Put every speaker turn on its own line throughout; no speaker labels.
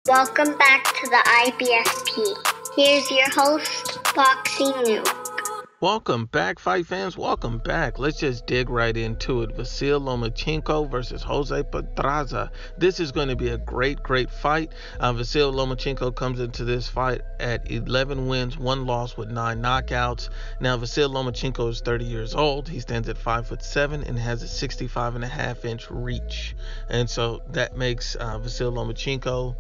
Welcome back to the IBFP. Here's your host, Boxing Nuke.
Welcome back, fight fans. Welcome back. Let's just dig right into it. Vasyl Lomachenko versus Jose Pedraza. This is going to be a great fight. Vasyl Lomachenko comes into this fight at 11 wins, 1 loss with 9 knockouts. Now, Vasyl Lomachenko is 30 years old. He stands at 5'7" and has a 65.5-inch reach. And so that makes Vasyl Lomachenko,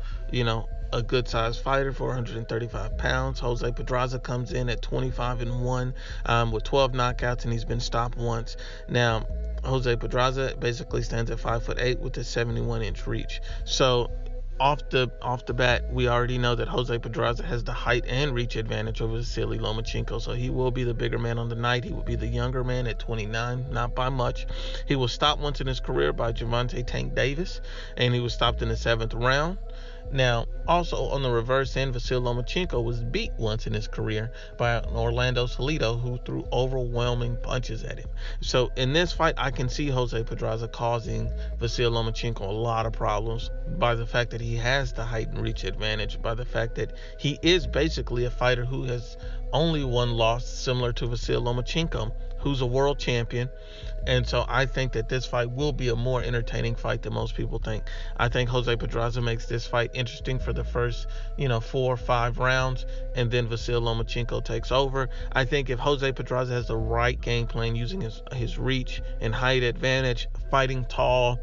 a good sized fighter, 435 pounds. Jose Pedraza comes in at 25-1 with 12 knockouts, and he's been stopped once. Now, Jose Pedraza basically stands at 5'8" with a 71-inch reach. So off the bat, we already know that Jose Pedraza has the height and reach advantage over Vasyl Lomachenko, so he will be the bigger man on the night. He will be the younger man at 29, not by much. He was stopped once in his career by Gervonta Tank Davis, and he was stopped in the 7th round. Now, also on the reverse end, Vasyl Lomachenko was beat once in his career by Orlando Salido, who threw overwhelming punches at him. So in this fight, I can see Jose Pedraza causing Vasyl Lomachenko a lot of problems by the fact that he has the height and reach advantage, by the fact that he is basically a fighter who has only one loss, similar to Vasyl Lomachenko, who's a world champion. And so I think that this fight will be a more entertaining fight than most people think. I think Jose Pedraza makes this fight interesting for the first, 4 or 5 rounds, and then Vasyl Lomachenko takes over. I think if Jose Pedraza has the right game plan, using his reach and height advantage, fighting tall,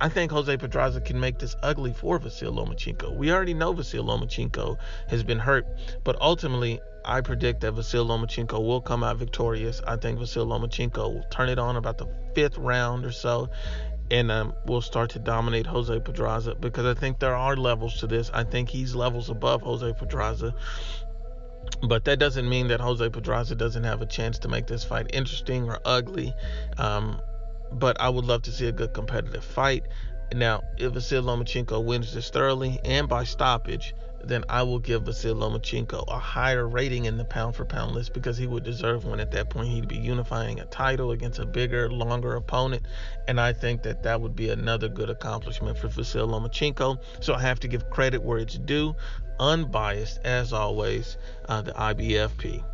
I think Jose Pedraza can make this ugly for Vasyl Lomachenko. We already know Vasyl Lomachenko has been hurt, but ultimately, I predict that Vasyl Lomachenko will come out victorious. I think Vasyl Lomachenko will turn it on about the 5th round or so, and will start to dominate Jose Pedraza, because I think there are levels to this. I think he's levels above Jose Pedraza. But that doesn't mean that Jose Pedraza doesn't have a chance to make this fight interesting or ugly. But I would love to see a good competitive fight. Now, if Vasyl Lomachenko wins this thoroughly and by stoppage, then I will give Vasyl Lomachenko a higher rating in the pound-for-pound list, because he would deserve one at that point. He'd be unifying a title against a bigger, longer opponent, and I think that that would be another good accomplishment for Vasyl Lomachenko. So I have to give credit where it's due. Unbiased, as always, the IBFP.